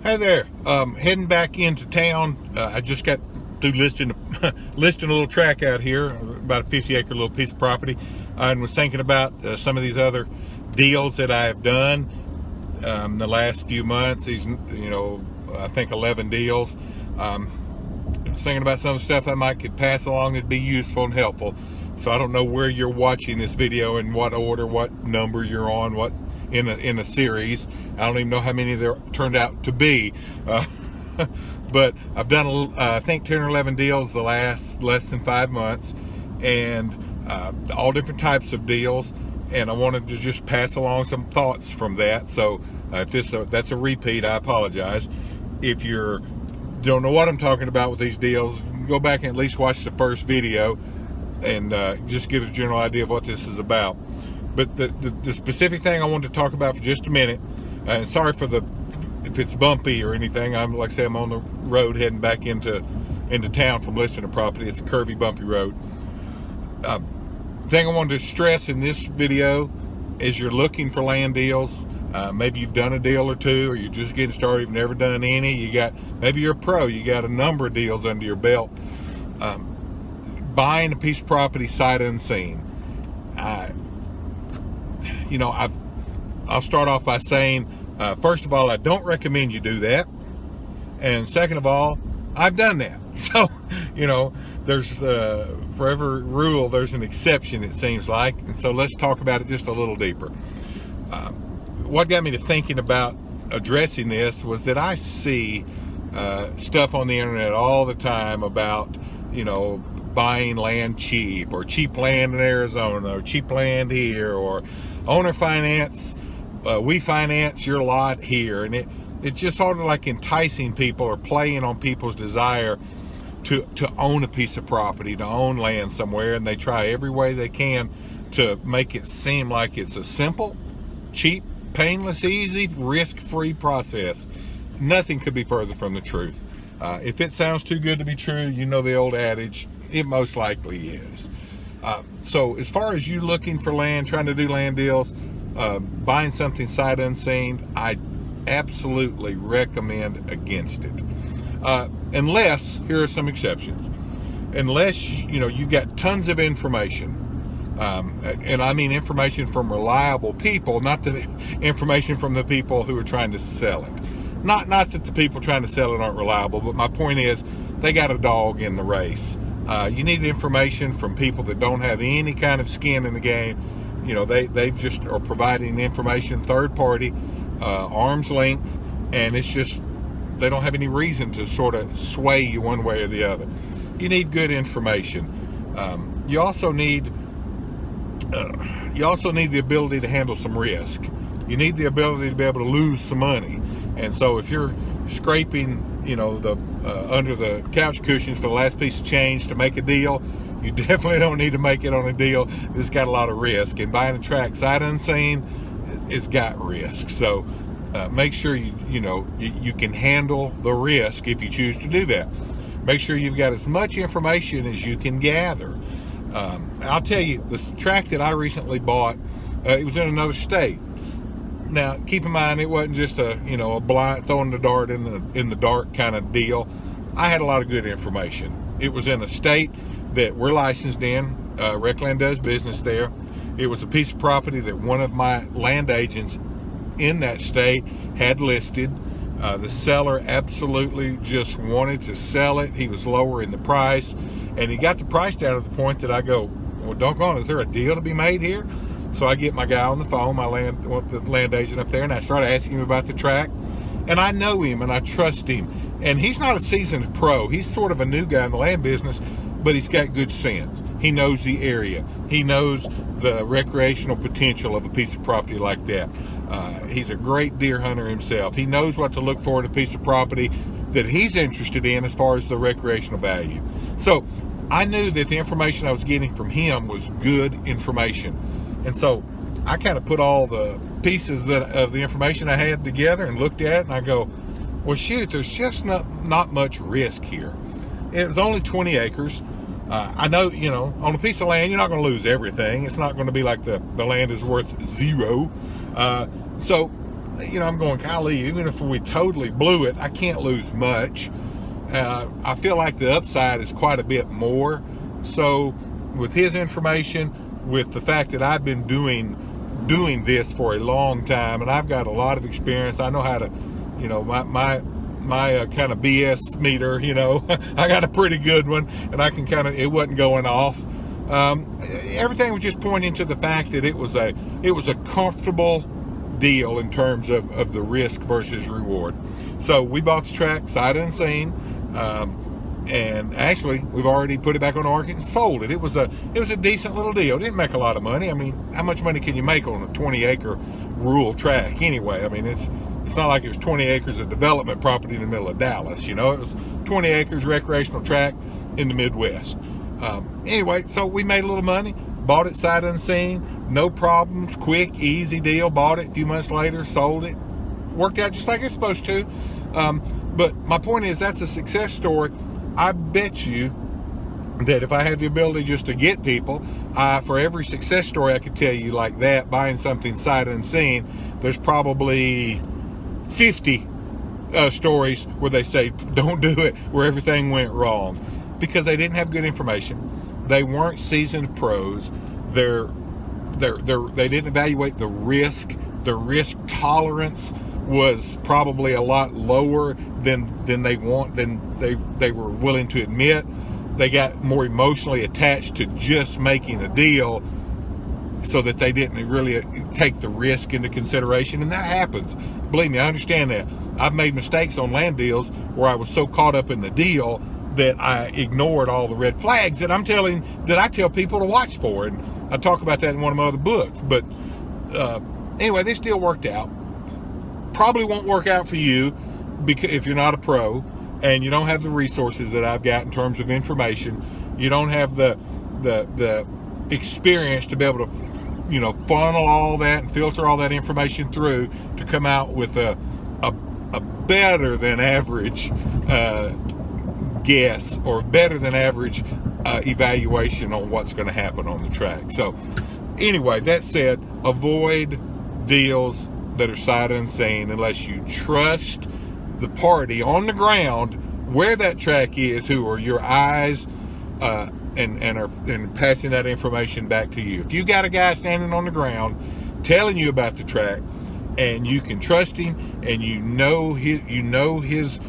Hey there, heading back into town. I just got through listing a little tract out here, about a 50-acre little piece of property, and was thinking about some of these other deals that I have done the last few months. These, I think 11 deals. I was thinking about some of the stuff I might could pass along that'd be useful and helpful. So I don't know where you're watching this video, in what order, what number you're on, what in a series. I don't even know how many there turned out to be, but I've done I think 10 or 11 deals the last less than 5 months, and all different types of deals, and I wanted to just pass along some thoughts from that. So if that's a repeat, I apologize. If you don't know what I'm talking about with these deals, go back and at least watch the first video and just get a general idea of what this is about. But the specific thing I wanted to talk about for just a minute, and sorry for if it's bumpy or anything. Like I say, I'm on the road heading back into town from listing a property. It's a curvy, bumpy road. Thing I wanted to stress in this video is, you're looking for land deals. Maybe you've done a deal or two, or you're just getting started, you've never done any. Maybe you're a pro, you got a number of deals under your belt. Buying a piece of property sight unseen. I'll start off by saying, first of all, I don't recommend you do that. And second of all, I've done that. So, there's for every rule, there's an exception, it seems like. And so let's talk about it just a little deeper. What got me to thinking about addressing this was that I see stuff on the internet all the time about, buying land cheap, or cheap land in Arizona, or cheap land here, or owner finance, we finance your lot here. And it's just sort of like enticing people, or playing on people's desire to own a piece of property, to own land somewhere, and they try every way they can to make it seem like it's a simple, cheap, painless, easy, risk-free process. Nothing could be further from the truth. If it sounds too good to be true, the old adage, it most likely is. So as far as you looking for land, trying to do land deals, buying something sight unseen, I absolutely recommend against it. Unless, here are some exceptions. Unless, you got tons of information. And I mean information from reliable people, not the information from the people who are trying to sell it. Not that the people trying to sell it aren't reliable, but my point is, they got a dog in the race. You need information from people that don't have any kind of skin in the game. They just are providing information, third party, arm's length, and it's just, they don't have any reason to sort of sway you one way or the other. You need good information. You also need the ability to handle some risk. You need the ability to be able to lose some money. And so if you're scraping, under the couch cushions for the last piece of change to make a deal, you definitely don't need to make it on a deal that's got a lot of risk. And buying a tract sight unseen, it's got risk. So make sure you can handle the risk if you choose to do that. Make sure you've got as much information as you can gather. I'll tell you, the tract that I recently bought, it was in another state. Now, keep in mind, it wasn't just a blind throwing the dart in the dark kind of deal. I had a lot of good information. It was in a state that we're licensed in. RecLand does business there. It was a piece of property that one of my land agents in that state had listed. The seller absolutely just wanted to sell it. He was lowering the price, and he got the price down to the point that I go, well, doggone, is there a deal to be made here? So I get my guy on the phone, the land agent up there, and I start asking him about the tract. And I know him and I trust him. And he's not a seasoned pro. He's sort of a new guy in the land business, but he's got good sense. He knows the area. He knows the recreational potential of a piece of property like that. He's a great deer hunter himself. He knows what to look for in a piece of property that he's interested in as far as the recreational value. So I knew that the information I was getting from him was good information. And so I kind of put all the pieces of the information I had together and looked at it, and I go, well, shoot, there's just not much risk here. It was only 20 acres. I know, on a piece of land, you're not going to lose everything. It's not going to be like the land is worth zero. So I'm going, golly, even if we totally blew it, I can't lose much. I feel like the upside is quite a bit more. So with his information, with the fact that I've been doing this for a long time, and I've got a lot of experience, I know how to, my kind of BS meter, I got a pretty good one, and I can it wasn't going off. Everything was just pointing to the fact that it was a comfortable deal in terms of the risk versus reward. So we bought the track sight unseen, and actually we've already put it back on the market and sold it. It was a decent little deal. It didn't make a lot of money. I mean, how much money can you make on a 20-acre rural track anyway? I mean, it's not like it was 20 acres of development property in the middle of Dallas. It was 20 acres recreational track in the Midwest. Anyway, so we made a little money, bought it sight unseen, no problems, quick, easy deal. Bought it a few months later, sold it. Worked out just like it's supposed to. But my point is, that's a success story. I bet you that if I had the ability just to get people, for every success story I could tell you like that, buying something sight unseen, there's probably 50 stories where they say don't do it, where everything went wrong because they didn't have good information. They weren't seasoned pros. They didn't evaluate the risk. The risk tolerance was probably a lot lower than they were willing to admit. They got more emotionally attached to just making a deal, so that they didn't really take the risk into consideration. And that happens. Believe me, I understand that. I've made mistakes on land deals where I was so caught up in the deal that I ignored all the red flags that I tell people to watch for. And I talk about that in one of my other books. But anyway, this deal worked out. Probably won't work out for you because if you're not a pro and you don't have the resources that I've got in terms of information, you don't have the experience to be able to funnel all that and filter all that information through to come out with a better than average guess or better than average evaluation on what's going to happen on the track. So anyway, that said, avoid deals that are sight unseen unless you trust the party on the ground where that track is, who are your eyes, and passing that information back to you. If you got a guy standing on the ground telling you about the track, and you can trust him, and you know his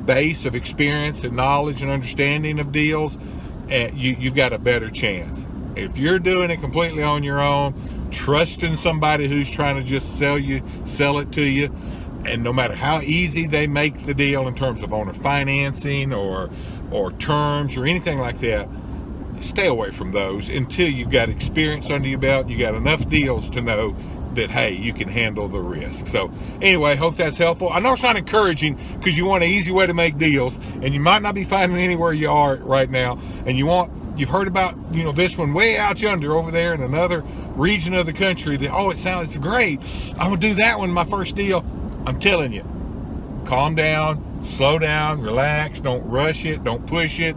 base of experience and knowledge and understanding of deals, you've got a better chance. If you're doing it completely on your own, trusting somebody who's trying to just sell it to you, and no matter how easy they make the deal in terms of owner financing or terms or anything like that, stay away from those until you've got experience under your belt. You got enough deals to know that, hey, you can handle the risk. So anyway, hope that's helpful. I know it's not encouraging because you want an easy way to make deals, and you might not be finding anywhere you are right now, and you've heard about this one way out yonder over there in another region of the country that, it sounds great, I'm gonna do that one, my first deal. I'm telling you, calm down, slow down, relax, don't rush it, don't push it,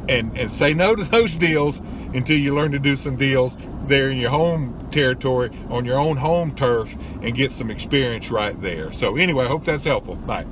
and say no to those deals until you learn to do some deals there in your home territory, on your own home turf, and get some experience right there. So anyway, I hope that's helpful. Bye.